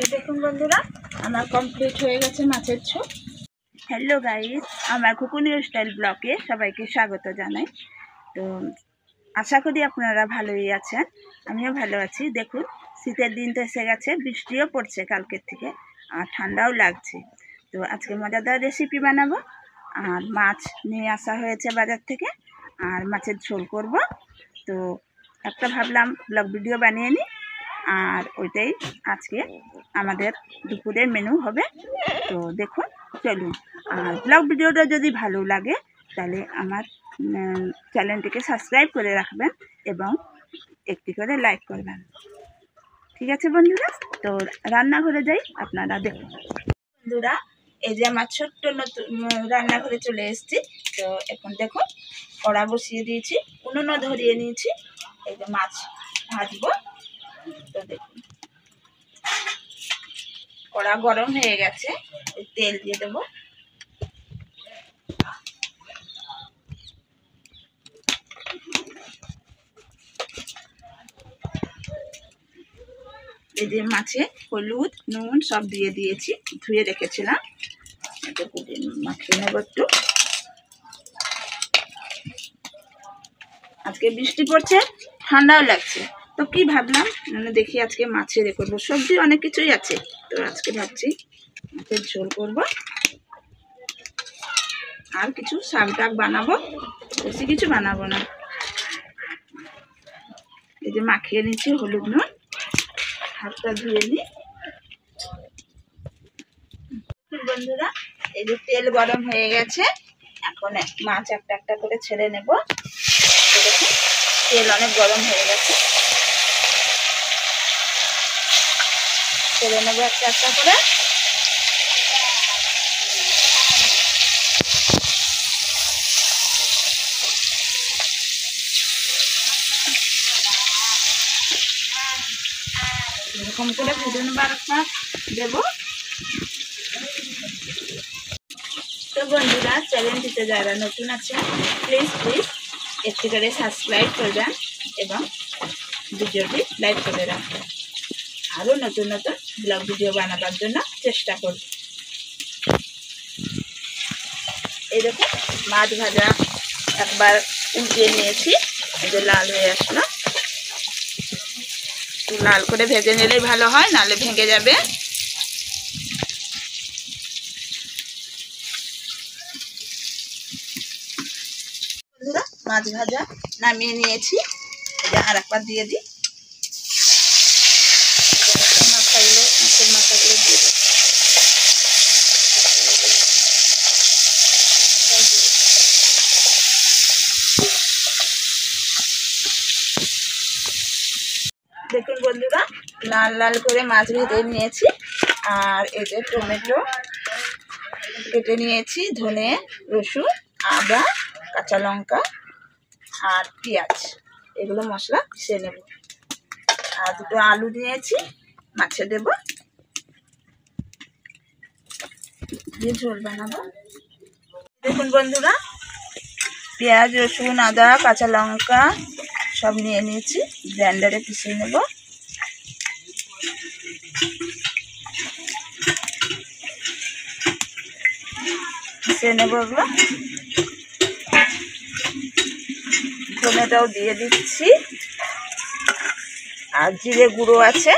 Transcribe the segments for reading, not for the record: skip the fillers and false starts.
এই দেখুন বন্ধুরা, আমার কমপ্লিট হয়ে গেছে মাছের ঝোল। হ্যালো গাইস, আমার খুকুনি স্টাইল ব্লগে সবাইকে স্বাগত জানাই। তো আশা করি আপনারা ভালোই আছেন, আমিও ভালো আছি। দেখুন, শীতের দিন তো এসে গেছে, বৃষ্টিও পড়ছে কালকের থেকে, আর ঠান্ডাও লাগছে। তো আজকে মজাদার রেসিপি বানাবো। আর মাছ নিয়ে আসা হয়েছে বাজার থেকে, আর মাছের ঝোল করব। তো একটা ভাবলাম ব্লগ ভিডিও বানিয়ে নিই, আর ওইটাই আজকে আমাদের দুপুরের মেনু হবে। তো দেখুন, চলুন। আর ব্লগ ভিডিওটা যদি ভালো লাগে তাহলে আমার চ্যানেলটিকে সাবস্ক্রাইব করে রাখবেন এবং একটি করে লাইক করবেন। ঠিক আছে বন্ধুরা, তো রান্নাঘরে যাই, আপনারা দেখুন। বন্ধুরা, এই যে আমার ছোট্ট নতুন রান্নাঘরে চলে এসেছি। তো এখন দেখুন, কড়া বসিয়ে দিয়েছি, উনুনও ধরিয়ে নিয়েছি। এই যে মাছ ভাজবো। তো দেখুন, কড়া গরম হয়ে গেছে, তেল দিয়ে দেবো। এই যে মাছে হলুদ নুন সব দিয়ে দিয়েছি, ধুয়ে রেখেছিলাম। মাখিয়ে নেবো একটু। আজকে বৃষ্টি পড়ছে, ঠান্ডাও লাগছে, তো কি ভাবলাম দেখি আজকে মাছের করবো। সবজি অনেক কিছুই আছে, তো আজকে ভাবছি মাছের ঝোল করবো। আর কিছু শাক টাক বানাবো, বেশি কিছু বানাবো না। এই যে মাখিয়ে নিচ্ছি হলুদ নুন, হাতটা ধুয়ে নিই। বন্ধুরা, এই যে তেল গরম হয়ে গেছে, এখন মাছ একটা একটা করে ছেড়ে নেব। তেল অনেক গরম হয়ে গেছে, ছেড়ে নেবো একটা একটা করে। এরকম করে ভেজে নেবার একটা দেবো। তো বন্ধুরা, চ্যানেলটিতে যারা নতুন আছে প্লিজ একটি করে সাবস্ক্রাইব করবেন এবং ভিডিওটি লাইক করে রাখবেন। আরও নতুন নতুন ব্লগ ভিডিও বানাবার জন্য চেষ্টা করব। এই দেখুন, মাছ ভাজা একবার উল্টিয়ে নিয়েছি, এই যে লাল হয়ে আসলো। একটু লাল করে ভেজে নিলেই ভালো হয়, নাহলে ভেঙে যাবে। বন্ধুরা, মাছ ভাজা নামিয়ে নিয়েছি, আর একবার দিয়ে দিই। মাছের মাথাগুলো দিয়ে দিই। দেখুন বন্ধুরা, লাল লাল করে মাছ ভেজে নিয়েছি। আর এই যে টমেটো কেটে নিয়েছি, ধনে রসুন আদা কাঁচা লঙ্কা আর পেঁয়াজ, এগুলো মশলা পিষে নেব। আর দুটো আলু নিয়েছি, মাছে দেব, দিয়ে ঝোল বানাবো। দেখুন বন্ধুরা, পেঁয়াজ রসুন আদা কাঁচা লঙ্কা সব নিয়ে নিয়েছি, গ্রাইন্ডারে পিষে নেব। পিষে নেব ওগুলো। টমেটোও দিয়ে দিচ্ছি, আর জিরে গুঁড়ো আছে,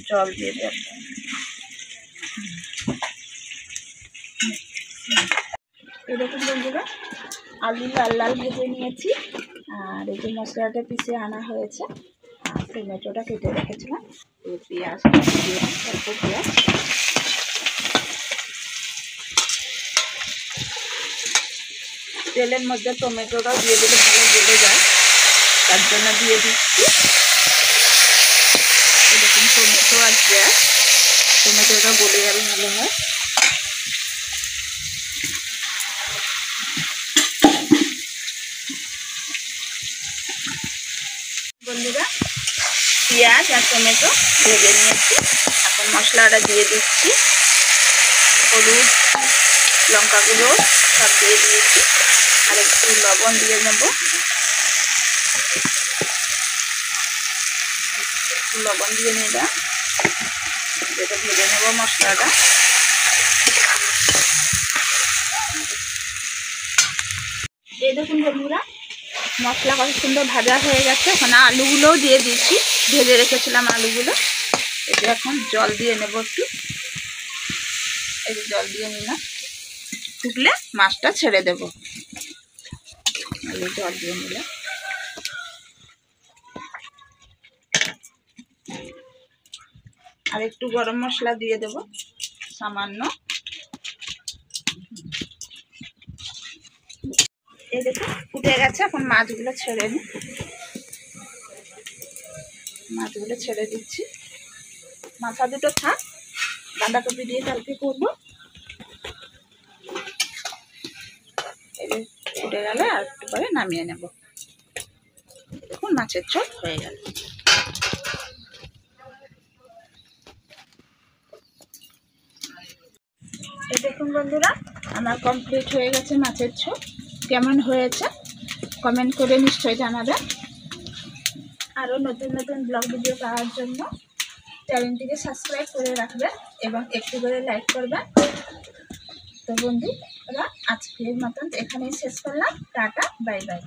জল দিয়ে দেব। এরকম বন্ধুরা, আলু লাল লাল ভেজে নিয়েছি, আর এই যে মশলাটা পিষে আনা হয়েছে, আর টমেটোটা কেটে রেখেছিলাম, পেঁয়াজ অল্প পেঁয়াজ, তেলের মধ্যে টমেটোটাও দিয়ে দিলে ভালো গলে যায়, তার জন্য দিয়ে দিচ্ছি। এরকম টমেটো আর পেঁয়াজ, টমেটোটা গলে যাবে ভালো হয়। বন্ধুরা, পেঁয়াজ আর টমেটো ভেজে নিয়েছি, এখন মশলাটা দিয়ে দিচ্ছি। হলুদ লঙ্কাগুলো সব দিয়ে দিয়েছি, আর একটু লবণ দিয়ে নেব। একটু লবণ দিয়ে নিলাম, যেটা ভেজে নেব মশলাটা। এই দেখুন বন্ধুরা, মশলা কত সুন্দর ভাজা হয়ে গেছে। এখন আলুগুলোও দিয়ে দিয়েছি, ভেজে রেখেছিলাম আলুগুলো। এটা এখন জল দিয়ে নেব একটু, এই যে জল দিয়ে নিলাম, ফুটলে মাছটা ছেড়ে দেব। জল দিয়ে নিলাম, আর একটু গরম মশলা দিয়ে দেব সামান্য। এই দেখুন ফুটে গেছে, এখন মাছগুলো ছেড়ে নিই। মাছগুলো ছেড়ে দিচ্ছি, মাথা দুটো থাক, বাঁধাকপি দিয়ে কালকে করবো। ফুটে গেলে আর একটু পরে নামিয়ে নেব। দেখুন মাছের ঝোল হয়ে গেল। এই দেখুন বন্ধুরা, আমার কমপ্লিট হয়ে গেছে মাছের ঝোল। কেমন হয়েছে কমেন্ট করে নিশ্চয়ই জানাবেন। আরও নতুন নতুন ব্লগ ভিডিও পাওয়ার জন্য চ্যানেলটিকে সাবস্ক্রাইব করে রাখবেন এবং একটু করে লাইক করবেন। তো বন্ধুরা, আজকের মতন এখানেই শেষ করলাম। Tata, bye bye.